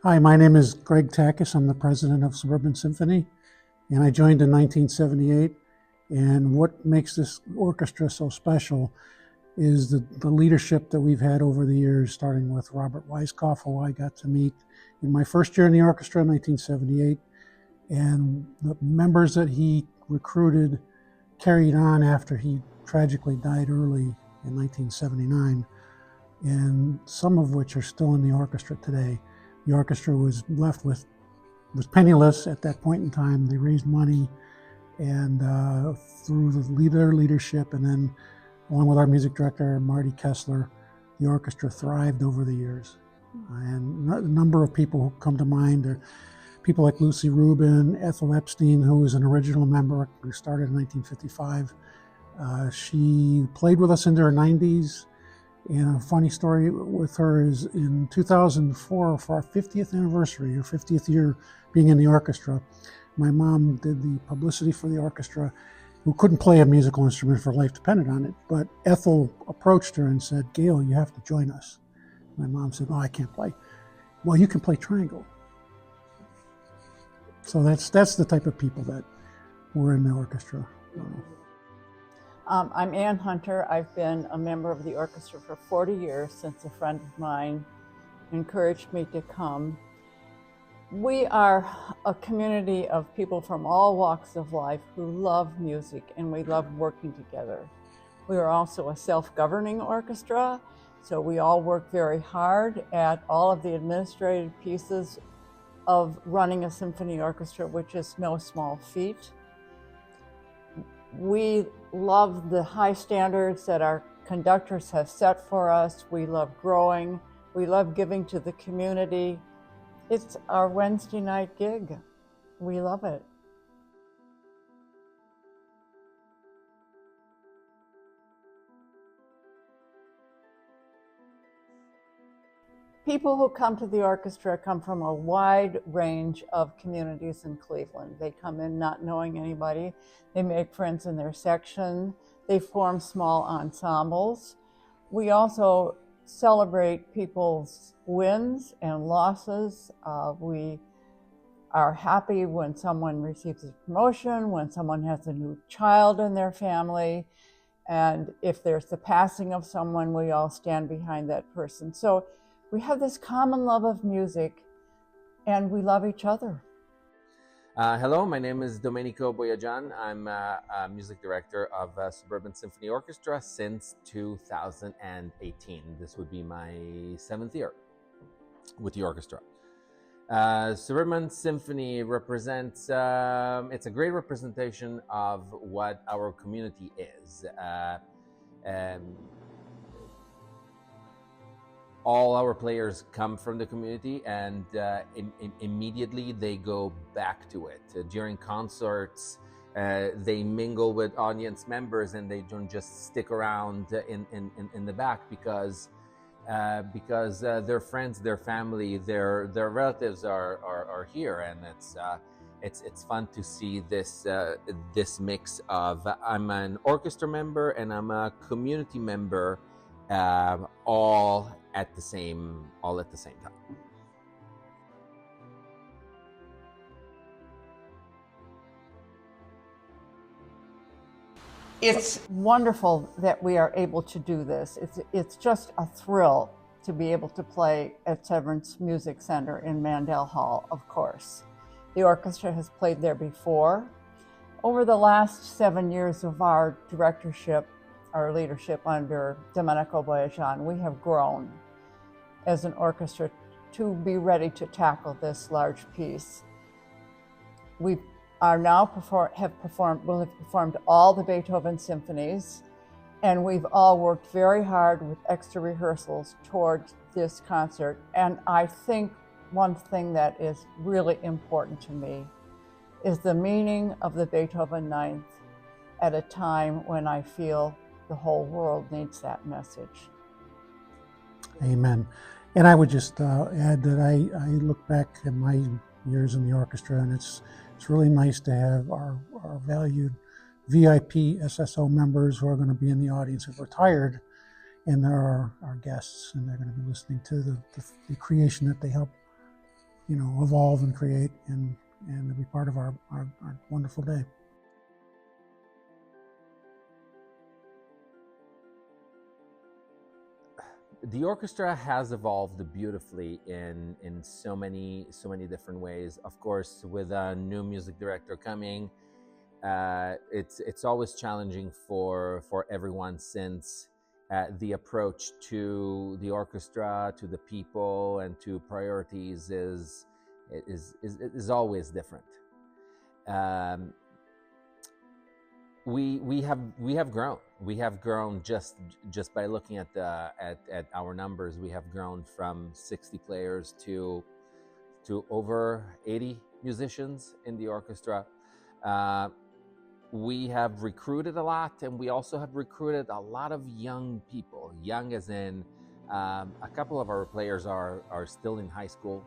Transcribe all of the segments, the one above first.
Hi, my name is Greg Takis. I'm the president of Suburban Symphony, and I joined in 1978. And what makes this orchestra so special is the leadership that we've had over the years, starting with Robert Weiskopf, who I got to meet in my first year in the orchestra in 1978, and the members that he recruited carried on after he tragically died early in 1979, and some of which are still in the orchestra today. The orchestra was penniless at that point in time. They raised money, and through their leadership, and then along with our music director, Marty Kessler, the orchestra thrived over the years. And a number of people who come to mind are people like Lucy Rubin, Ethel Epstein, who was an original member who started in 1955. She played with us into her 90s. And a funny story with her is in 2004, for our 50th anniversary, or 50th year being in the orchestra, my mom did the publicity for the orchestra, who couldn't play a musical instrument for life depended on it. But Ethel approached her and said, "Gail, you have to join us." My mom said, "Oh, I can't play." "Well, you can play triangle." So that's the type of people that were in the orchestra. I'm Ann Hunter. I've been a member of the orchestra for 40 years since a friend of mine encouraged me to come. We are a community of people from all walks of life who love music, and we love working together. We are also a self-governing orchestra, so we all work very hard at all of the administrative pieces of running a symphony orchestra, which is no small feat. We love the high standards that our conductors have set for us. We love growing. We love giving to the community. It's our Wednesday night gig. We love it. People who come to the orchestra come from a wide range of communities in Cleveland. They come in not knowing anybody. They make friends in their section. They form small ensembles. We also celebrate people's wins and losses. We are happy when someone receives a promotion, when someone has a new child in their family, and if there's the passing of someone, we all stand behind that person. So we have this common love of music, and we love each other. Hello, my name is Domenico Boyagian. I'm a music director of Suburban Symphony Orchestra since 2018. This would be my 7th year with the orchestra. Suburban Symphony represents, it's a great representation of what our community is. All our players come from the community, and immediately they go back to it. During concerts, they mingle with audience members, and they don't just stick around in the back because their friends, their family, their relatives are here, and it's fun to see this mix of I'm an orchestra member and I'm a community member, all at the same time. It's wonderful that we are able to do this. It's just a thrill to be able to play at Severance Music Center in Mandel Hall, of course. The orchestra has played there before. Over the last 7 years of our directorship, our leadership under Domenico Boyagian, we have grown as an orchestra to be ready to tackle this large piece. We are now have performed all the Beethoven symphonies, and we've all worked very hard with extra rehearsals towards this concert. And I think one thing that is really important to me is the meaning of the Beethoven Ninth at a time when I feel the whole world needs that message. Amen. And I would just add that I look back at my years in the orchestra, and it's really nice to have our valued VIP SSO members who are going to be in the audience have retired, and they're our guests, and they're going to be listening to the creation that they helped evolve and create and be part of our wonderful day. The orchestra has evolved beautifully in so many different ways. Of course, with a new music director coming, it's always challenging for everyone, since the approach to the orchestra, to the people, and to priorities is always different. We have grown. We have grown just by looking at our numbers. We have grown from 60 players to over 80 musicians in the orchestra. We have recruited a lot, and we also have recruited a lot of young people. Young as in a couple of our players are still in high school.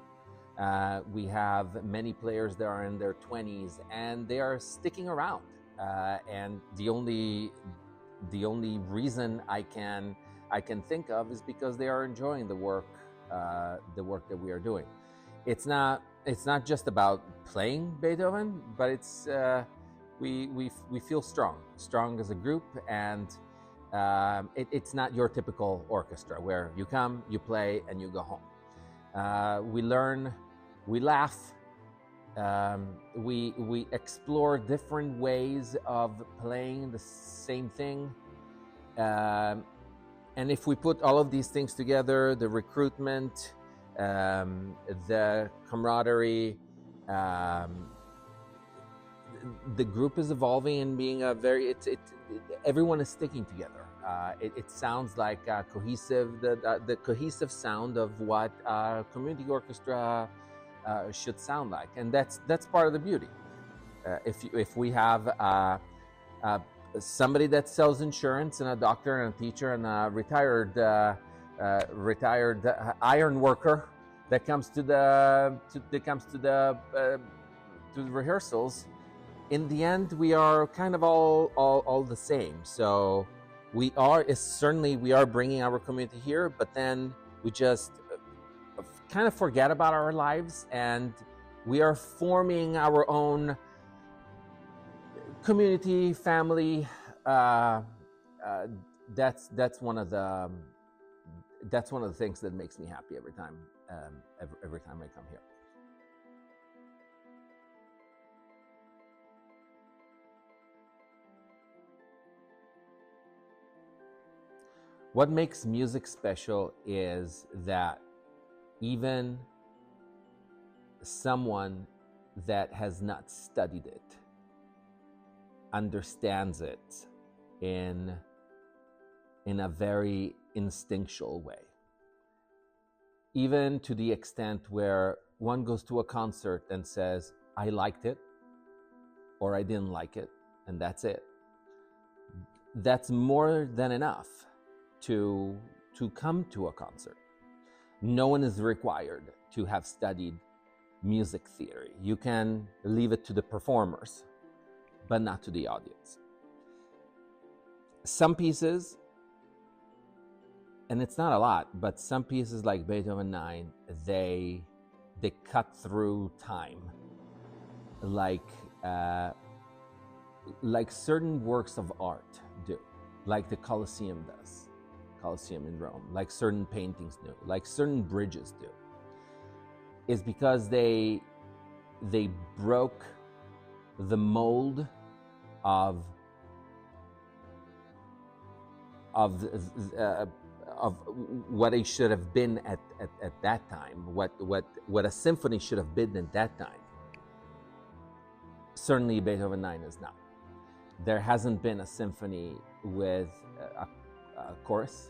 We have many players that are in their 20s, and they are sticking around. And the only reason I can think of is because they are enjoying the work that we are doing. It's not just about playing Beethoven, but it's we feel strong as a group, and it's not your typical orchestra where you come, you play, and you go home. We learn, we laugh. We explore different ways of playing the same thing, and if we put all of these things together, the recruitment, the camaraderie, the group is evolving and being everyone is sticking together. It sounds like cohesive, the cohesive sound of what a community orchestra should sound like, and that's part of the beauty. If we have somebody that sells insurance, and a doctor and a teacher and a retired iron worker that comes to the rehearsals, in the end we are kind of all the same. So we are bringing our community here, but then we just kind of forget about our lives, and we are forming our own community, family. That's one of the things that makes me happy every time I come here. What makes music special is that even someone that has not studied it understands it in a very instinctual way. Even to the extent where one goes to a concert and says, I liked it, or I didn't like it, and that's it. That's more than enough to come to a concert. No one is required to have studied music theory. You can leave it to the performers, but not to the audience. Some pieces, and it's not a lot, but some pieces like Beethoven 9, they cut through time, like certain works of art do, like the Colosseum does. Colosseum in Rome, like certain paintings do, like certain bridges do, is because they broke the mold of what it should have been at that time, what a symphony should have been at that time. Certainly Beethoven 9 is not. There hasn't been a symphony with a chorus,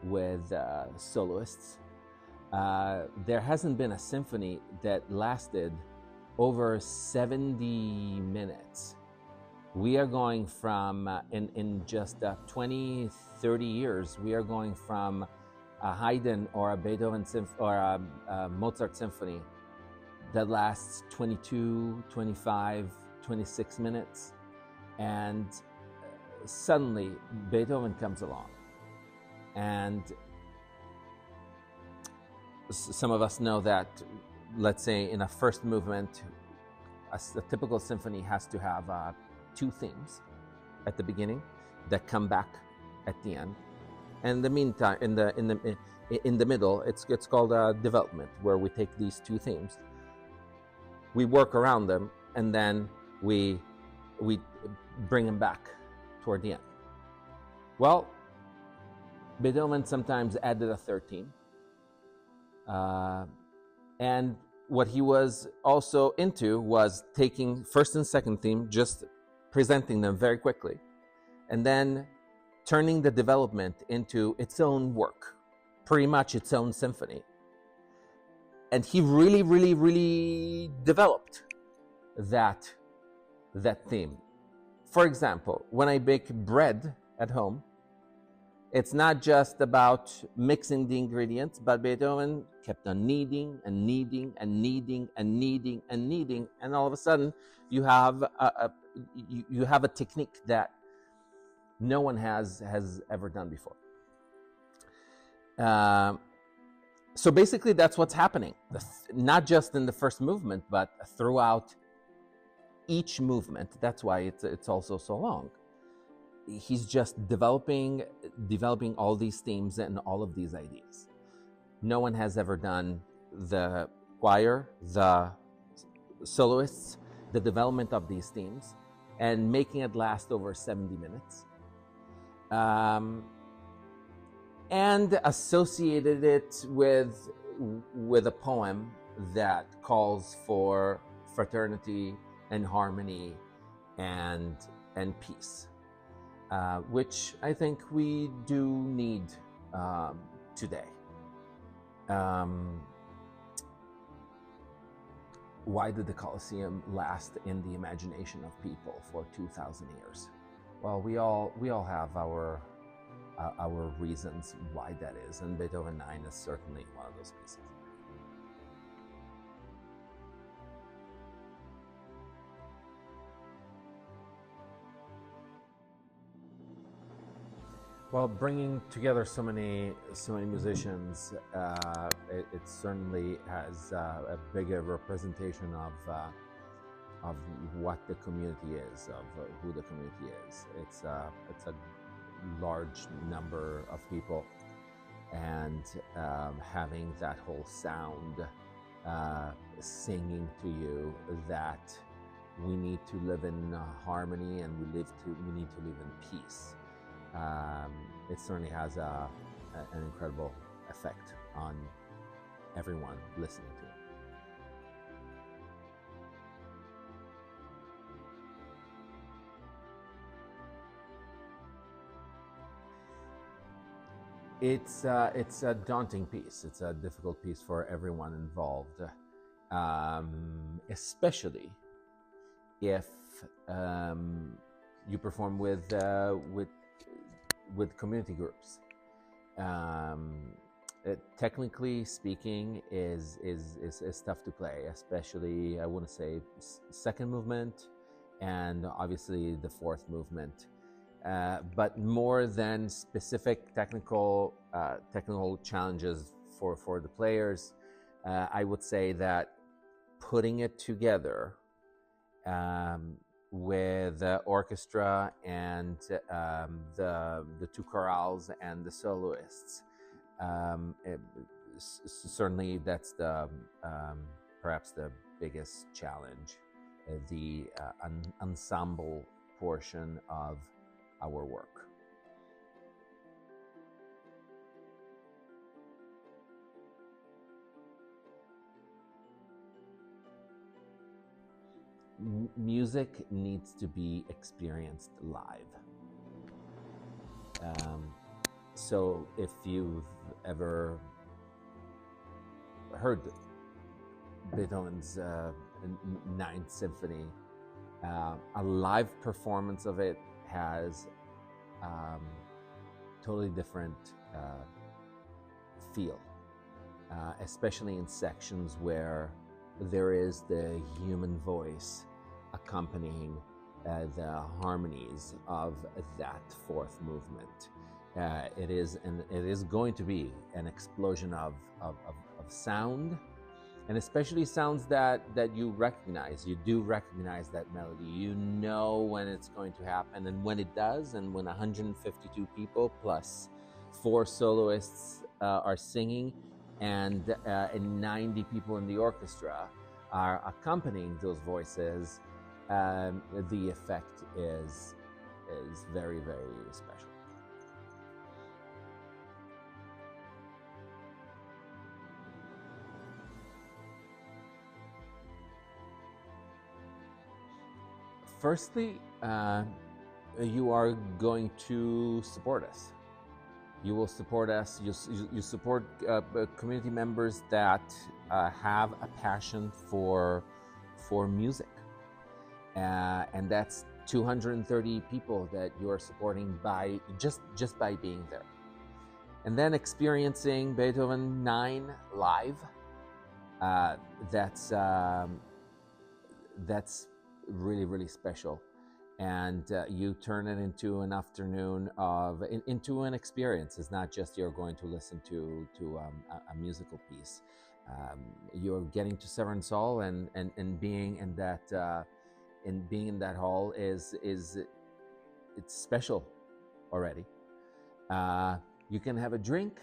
with soloists. There hasn't been a symphony that lasted over 70 minutes. We are going from, in just 20, 30 years, we are going from a Haydn or a Beethoven or a Mozart symphony that lasts 22, 25, 26 minutes. And suddenly Beethoven comes along. And some of us know that let's say in a first movement, a typical symphony has to have two themes at the beginning that come back at the end. And in the meantime, in the middle, it's called a development, where we take these two themes, we work around them, and then we bring them back toward the end. Well, Beethoven sometimes added a third theme, and what he was also into was taking first and second theme, just presenting them very quickly, and then turning the development into its own work, pretty much its own symphony. And he really developed that theme. For example, when I bake bread at home, it's not just about mixing the ingredients, but Beethoven kept on kneading and kneading and kneading and kneading and kneading, and all of a sudden you have a technique that no one has ever done before. So basically, that's what's happening, not just in the first movement, but throughout each movement. That's why it's also so long. He's just developing all these themes and all of these ideas. No one has ever done the choir, the soloists, the development of these themes, and making it last over 70 minutes. And associated it with a poem that calls for fraternity and harmony and peace, which I think we do need today. Why did the Colosseum last in the imagination of people for 2,000 years? Well, we all have our reasons why that is, and Beethoven 9 is certainly one of those pieces. Well, bringing together so many musicians, it certainly has a bigger representation of what the community is, of who the community is. It's a large number of people, and having that whole sound singing to you that we need to live in harmony and we need to live in peace. It certainly has an incredible effect on everyone listening to it. It's a daunting piece. It's a difficult piece for everyone involved, especially if you perform with community groups. Technically speaking, is tough to play, especially I want to say second movement, and obviously the fourth movement. But more than specific technical challenges for the players, I would say that putting it together with the orchestra and the two chorales and the soloists, certainly that's the perhaps the biggest challenge, the ensemble portion of our work. Music needs to be experienced live. So if you've ever heard Beethoven's Ninth Symphony, a live performance of it has totally different feel, especially in sections where there is the human voice accompanying the harmonies of that fourth movement. It is going to be an explosion of sound and especially sounds that you recognize. You do recognize that melody. You know when it's going to happen, and when it does, and when 152 people plus 4 soloists are singing, and 90 people in the orchestra are accompanying those voices, the effect is very, very special. Firstly, you are going to support us. You will support us. You support community members that have a passion for music, and that's 230 people that you are supporting by just by being there, and then experiencing Beethoven 9 live. That's really, really special, and you turn it into an afternoon into an experience. It's not just you're going to listen to a musical piece. You're getting to Severance Hall, and being in that hall is it's special already. You can have a drink.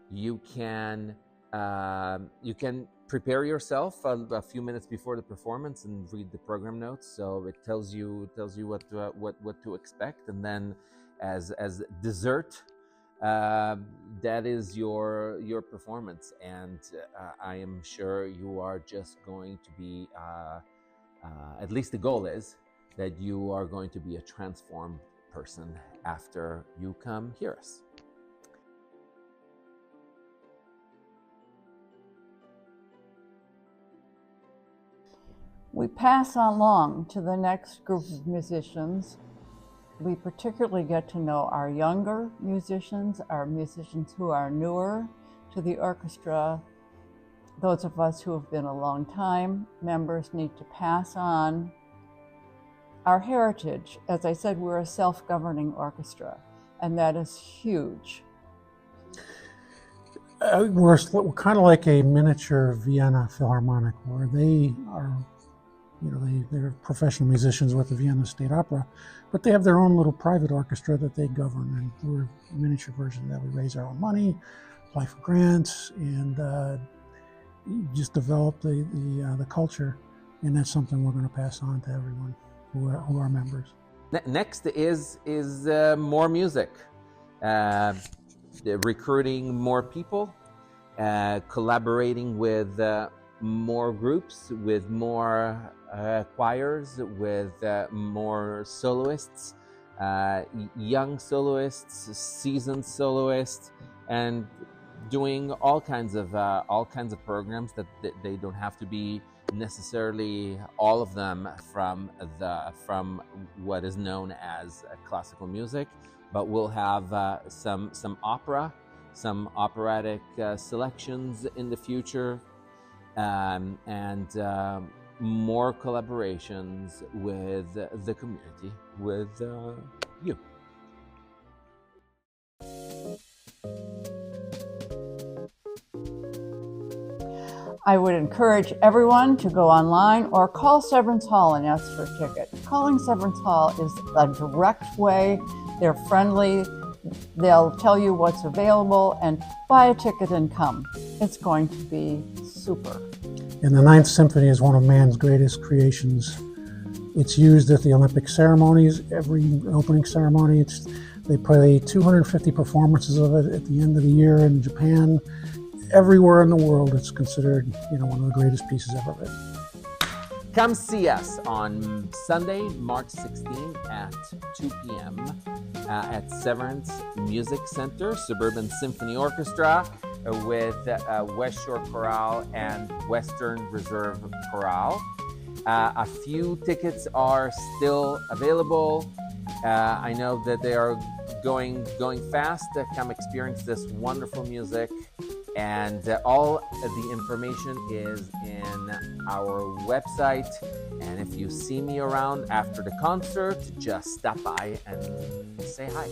You can prepare yourself a few minutes before the performance and read the program notes, so it tells you what to expect. And then as dessert, that is your performance, and I am sure you are just going to be at least the goal is that you are going to be a transformed person after you come hear us. We pass along to the next group of musicians. We particularly get to know our younger musicians, our musicians who are newer to the orchestra. Those of us who have been a long time members need to pass on our heritage. As I said, we're a self-governing orchestra, and that is huge. We're kind of like a miniature Vienna Philharmonic, where they are, they're professional musicians with the Vienna State Opera, but they have their own little private orchestra that they govern, and we're a miniature version of that. We raise our own money, apply for grants, and just develop the culture, and that's something we're going to pass on to everyone who are members. Next is more music, recruiting more people, collaborating with more groups, with more choirs, with more soloists, young soloists, seasoned soloists, and doing all kinds of programs that they don't have to be necessarily all of them from what is known as classical music, but we'll have some opera, some operatic selections in the future, and more collaborations with the community, with you. I would encourage everyone to go online or call Severance Hall and ask for a ticket. Calling Severance Hall is a direct way. They're friendly. They'll tell you what's available, and buy a ticket and come. It's going to be super. And the Ninth Symphony is one of man's greatest creations. It's used at the Olympic ceremonies, every opening ceremony. They play 250 performances of it at the end of the year in Japan. Everywhere in the world, it's considered, one of the greatest pieces ever written. Come see us on Sunday, March 16 at 2 p.m. At Severance Music Center, Suburban Symphony Orchestra, with West Shore Chorale and Western Reserve Chorale. A few tickets are still available. I know that they are going fast. Come experience this wonderful music. And all the information is in our website. And if you see me around after the concert, just stop by and say hi.